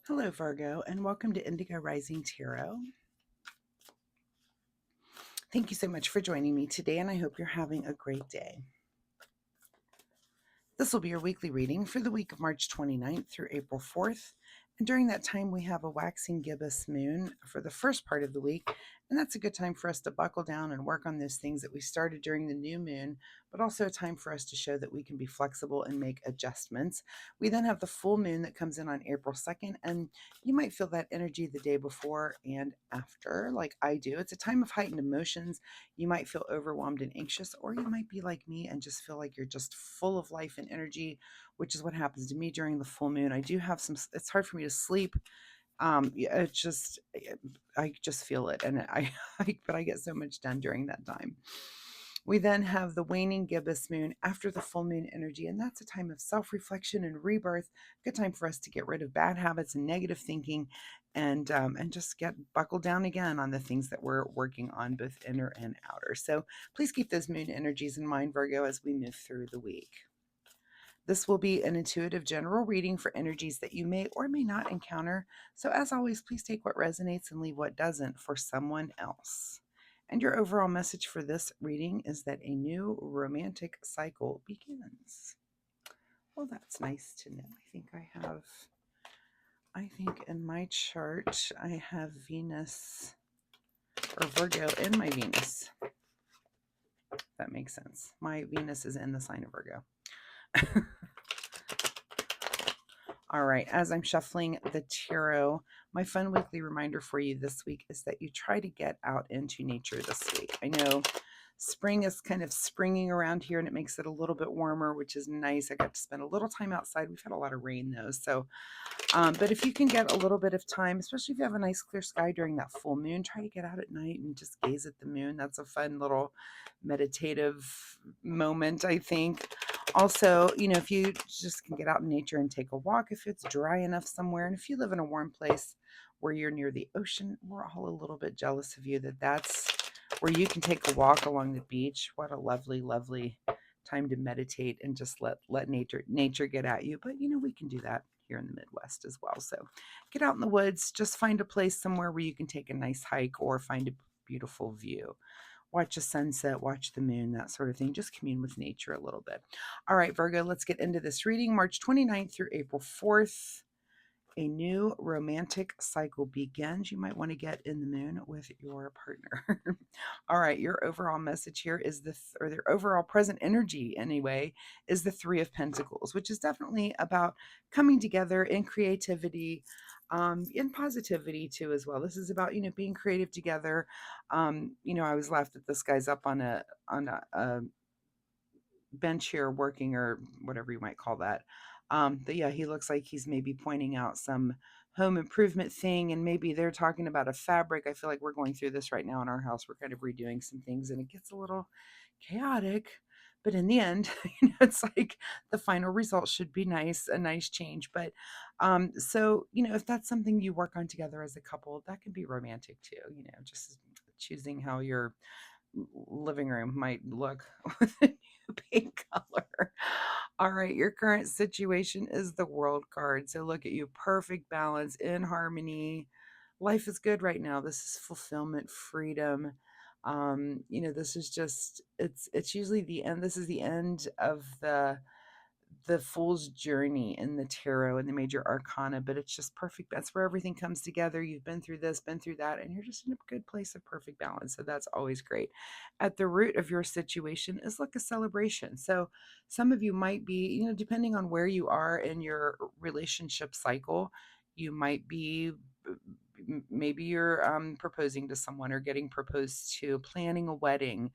Hello, Virgo, and welcome to Indigo Rising Tarot. Thank you so much for joining me today, and I hope you're having a great day. This will be your weekly reading for the week of March 29th through April 4th. And during that time, we have a waxing gibbous moon for the first part of the week. And that's a good time for us to buckle down and work on those things that we started during the new moon, but also a time for us to show that we can be flexible and make adjustments. We then have the full moon that comes in on April 2nd, and you might feel that energy the day before and after, like I do. It's a time of heightened emotions. You might feel overwhelmed and anxious, or you might be like me and just feel like you're just full of life and energy, which is what happens to me during the full moon. I do have some, it's hard for me to sleep. Yeah, I just feel it. And but I get so much done during that time. We then have the waning gibbous moon after the full moon energy, and that's a time of self reflection and rebirth. Good time for us to get rid of bad habits and negative thinking, and just get buckled down again on the things that we're working on, both inner and outer. So please keep those moon energies in mind, Virgo, as we move through the week. This will be an intuitive general reading for energies that you may or may not encounter. So, as always, please take what resonates and leave what doesn't for someone else. And your overall message for this reading is that a new romantic cycle begins. Well, that's nice to know. I think in my chart, I have Venus or Virgo in my Venus. That makes sense. My Venus is in the sign of Virgo. All right, as I'm shuffling the tarot, my fun weekly reminder for you this week is that you try to get out into nature this week. I know spring is kind of springing around here and it makes it a little bit warmer, which is nice. I got to spend a little time outside. We've had a lot of rain though. So, but if you can get a little bit of time, especially if you have a nice clear sky during that full moon, try to get out at night and just gaze at the moon. That's a fun little meditative moment, I think. Also, if you just can get out in nature and take a walk, if it's dry enough somewhere, and if you live in a warm place where you're near the ocean, we're all a little bit jealous of you that's where you can take a walk along the beach. What a lovely, lovely time to meditate and just let nature get at you. But we can do that here in the Midwest as well. So get out in the woods, just find a place somewhere where you can take a nice hike or find a beautiful view. Watch a sunset, watch the moon, that sort of thing. Just commune with nature a little bit. All right, Virgo, let's get into this reading. March 29th through April 4th. A new romantic cycle begins. You might want to get in the moon with your partner. All right, your overall message here is or their overall present energy, anyway, is the Three of Pentacles, which is definitely about coming together in creativity, in positivity too, as well. This is about being creative together. I was laughed that this guy's up on a bench here working, or whatever you might call that. But yeah, he looks like he's maybe pointing out some home improvement thing, and maybe they're talking about a fabric. I feel like we're going through this right now in our house. We're kind of redoing some things, and it gets a little chaotic. But in the end, it's like the final result should be nice, a nice change. But so if that's something you work on together as a couple, that can be romantic too. Just choosing how your living room might look with a new pink color. All right, your current situation is the World card. So look at you, perfect balance, in harmony. Life is good right now. This is fulfillment, freedom. This is just it's usually the end. This is the end of the fool's journey in the tarot and the major arcana, but it's just perfect. That's where everything comes together. You've been through this, been through that, and you're just in a good place of perfect balance. So that's always great. At the root of your situation is like a celebration. So some of you might be, depending on where you are in your relationship cycle, you might be maybe you're proposing to someone or getting proposed to, planning a wedding.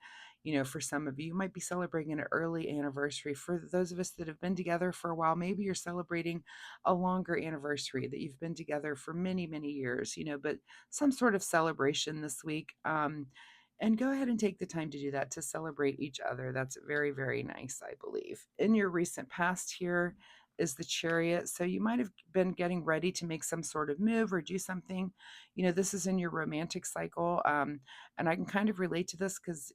For some of you, you might be celebrating an early anniversary. For those of us that have been together for a while, maybe you're celebrating a longer anniversary, that you've been together for many, many years, but some sort of celebration this week. And go ahead and take the time to do that, to celebrate each other. That's very, very nice, I believe. In your recent past here is the Chariot. So you might have been getting ready to make some sort of move or do something. This is in your romantic cycle. And I can kind of relate to this because,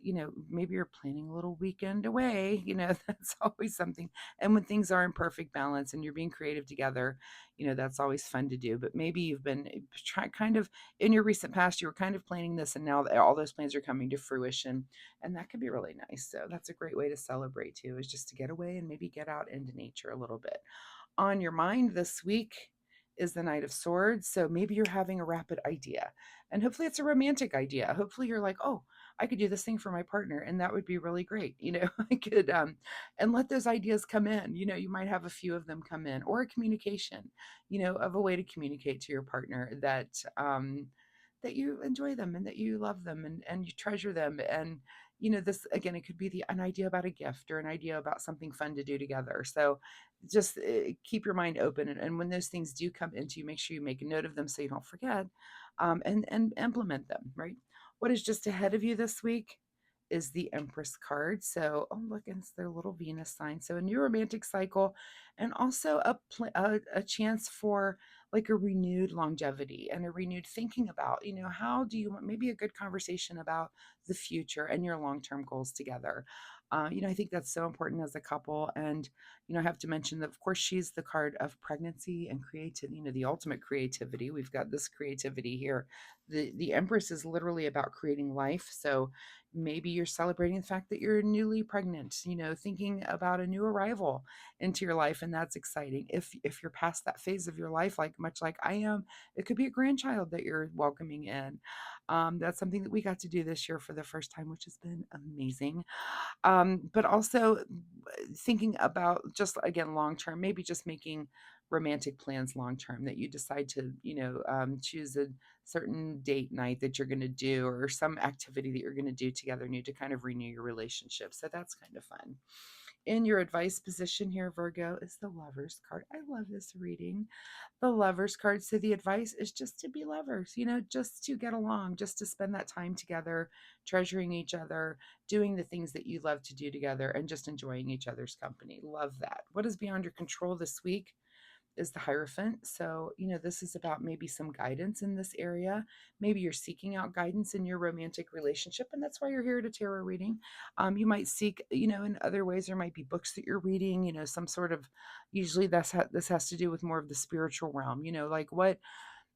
maybe you're planning a little weekend away. That's always something. And when things are in perfect balance and you're being creative together, that's always fun to do. But maybe you've been kind of in your recent past, you were kind of planning this, and now all those plans are coming to fruition, and that could be really nice. So that's a great way to celebrate too, is just to get away and maybe get out into nature a little bit. On your mind this week is the Knight of Swords. So maybe you're having a rapid idea, and hopefully it's a romantic idea. Hopefully you're like, oh, I could do this thing for my partner, and that would be really great. I could, and let those ideas come in. You might have a few of them come in, or a communication, of a way to communicate to your partner that you enjoy them and that you love them and you treasure them. And this again, it could be an idea about a gift or an idea about something fun to do together. So just keep your mind open, and when those things do come into you, make sure you make a note of them so you don't forget, and implement them. Right. What is just ahead of you this week is the Empress card. So, oh look, it's their little Venus sign. So a new romantic cycle, and also a chance for like a renewed longevity and a renewed thinking about, how do you want, maybe a good conversation about the future and your long-term goals together. I think that's so important as a couple. And, I have to mention that, of course, she's the card of pregnancy and creativity, the ultimate creativity. We've got this creativity here. The Empress is literally about creating life. So maybe you're celebrating the fact that you're newly pregnant, thinking about a new arrival into your life, and that's exciting. If you're past that phase of your life, like much like I am, it could be a grandchild that you're welcoming in. That's something that we got to do this year for the first time, which has been amazing. But also thinking about, just again, long term, maybe just making romantic plans long term, that you decide to, choose a certain date night that you're going to do, or some activity that you're going to do together new to kind of renew your relationship. So that's kind of fun. In your advice position here, Virgo, is the Lovers card. I love this reading. The Lovers card. So the advice is just to be lovers, just to get along, just to spend that time together, treasuring each other, doing the things that you love to do together, and just enjoying each other's company. Love that. What is beyond your control this week is the Hierophant. So, this is about maybe some guidance in this area. Maybe you're seeking out guidance in your romantic relationship, and that's why you're here at a tarot reading. You might seek, in other ways. There might be books that you're reading, some sort of, usually this has to do with more of the spiritual realm, like what,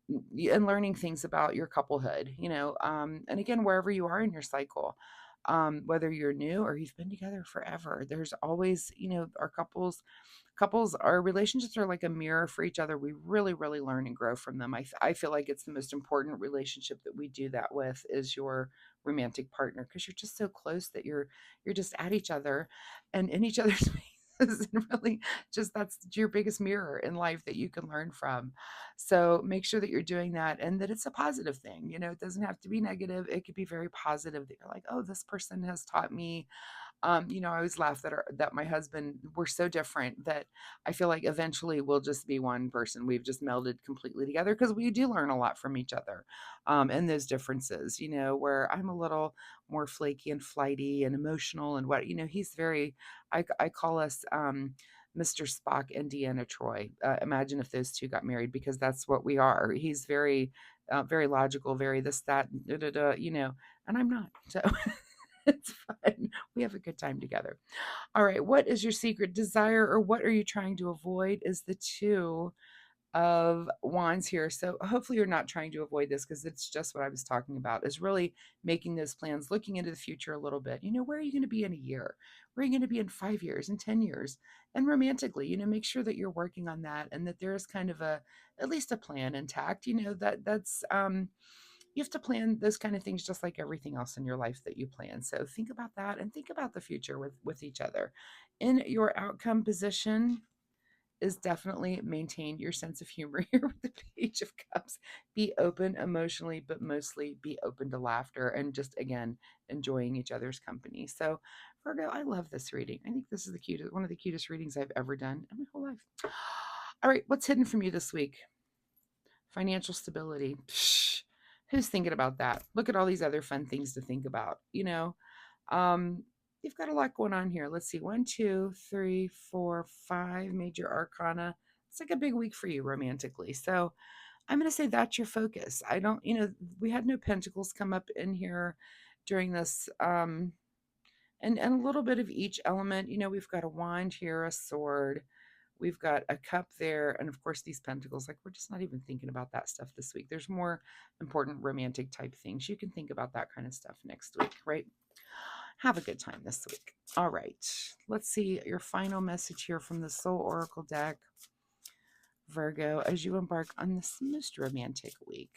and learning things about your couplehood, and again, wherever you are in your cycle, whether you're new or you've been together forever, there's always, our our relationships are like a mirror for each other. We really, really learn and grow from them. I feel like it's the most important relationship that we do that with, is your romantic partner, because you're just so close that you're just at each other and in each other's faces, and really just, that's your biggest mirror in life that you can learn from. So make sure that you're doing that, and that it's a positive thing. It doesn't have to be negative. It could be very positive, that you're like, oh, this person has taught me. I always laugh that my husband, we're so different that I feel like eventually we'll just be one person. We've just melded completely together, because we do learn a lot from each other, and those differences. Where I'm a little more flaky and flighty and emotional, and he's very. I call us. Mr. Spock and Deanna Troy. Imagine if those two got married, because that's what we are. He's very, very logical, very this, that, da, da, da, and I'm not. So it's fun. We have a good time together. All right. What is your secret desire, or what are you trying to avoid? Is the Two of Wands here. So hopefully you're not trying to avoid this, because it's just what I was talking about, is really making those plans, looking into the future a little bit. Where are you going to be in a year? Where are you going to be in 5 years, in 10 years? And romantically, make sure that you're working on that, and that there is kind of at least a plan intact. That's you have to plan those kind of things, just like everything else in your life that you plan. So think about that, and think about the future with each other. In your outcome position is definitely maintain your sense of humor here with the Page of Cups. Be open emotionally, but mostly be open to laughter, and just, again, enjoying each other's company. So, Virgo, I love this reading. I think this is one of the cutest readings I've ever done in my whole life. All right, what's hidden from you this week? Financial stability. Psh, who's thinking about that? Look at all these other fun things to think about. Um, you've got a lot going on here. Let's see. 1, 2, 3, 4, 5 major arcana. It's like a big week for you romantically. So I'm going to say that's your focus. I don't, we had no pentacles come up in here during this. And a little bit of each element. We've got a wand here, a sword. We've got a cup there, and of course these pentacles. Like, we're just not even thinking about that stuff this week. There's more important romantic type things. You can think about that kind of stuff next week, right? Have a good time this week. All right, let's see your final message here from the Soul Oracle deck, Virgo, as you embark on this most romantic week.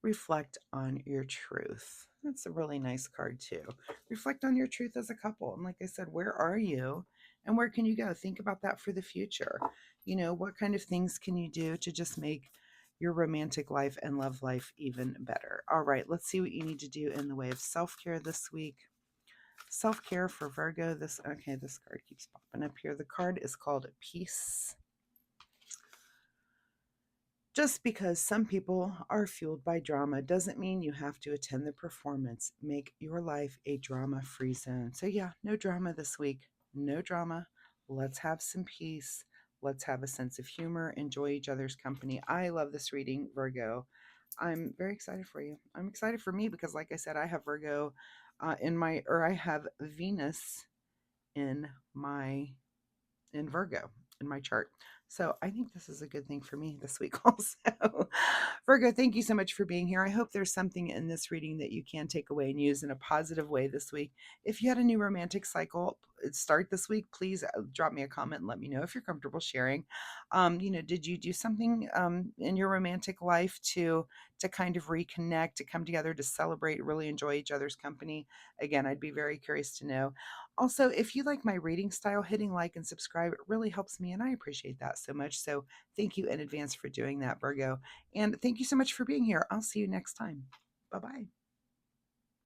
Reflect on your truth. That's a really nice card too. Reflect on your truth as a couple. And like I said, where are you and where can you go? Think about that for the future. You know, what kind of things can you do to just make your romantic life and love life even better? All right, let's see what you need to do in the way of self-care this week. Self-care for Virgo. This card keeps popping up here. The card is called Peace. Just because some people are fueled by drama doesn't mean you have to attend the performance. Make your life a drama-free zone. So yeah, no drama this week. No drama. Let's have some peace. Let's have a sense of humor. Enjoy each other's company. I love this reading, Virgo. I'm very excited for you. I'm excited for me because, like I said, I have Virgo I have Venus in Virgo in my chart. So I think this is a good thing for me this week also. Virgo, thank you so much for being here. I hope there's something in this reading that you can take away and use in a positive way this week. If you had a new romantic cycle start this week, please drop me a comment and let me know if you're comfortable sharing. Did you do something in your romantic life to kind of reconnect, to come together, to celebrate, really enjoy each other's company? Again, I'd be very curious to know. Also, if you like my reading style, hitting like and subscribe, it really helps me, and I appreciate that so much. So thank you in advance for doing that, Virgo. And thank you so much for being here. I'll see you next time. Bye-bye.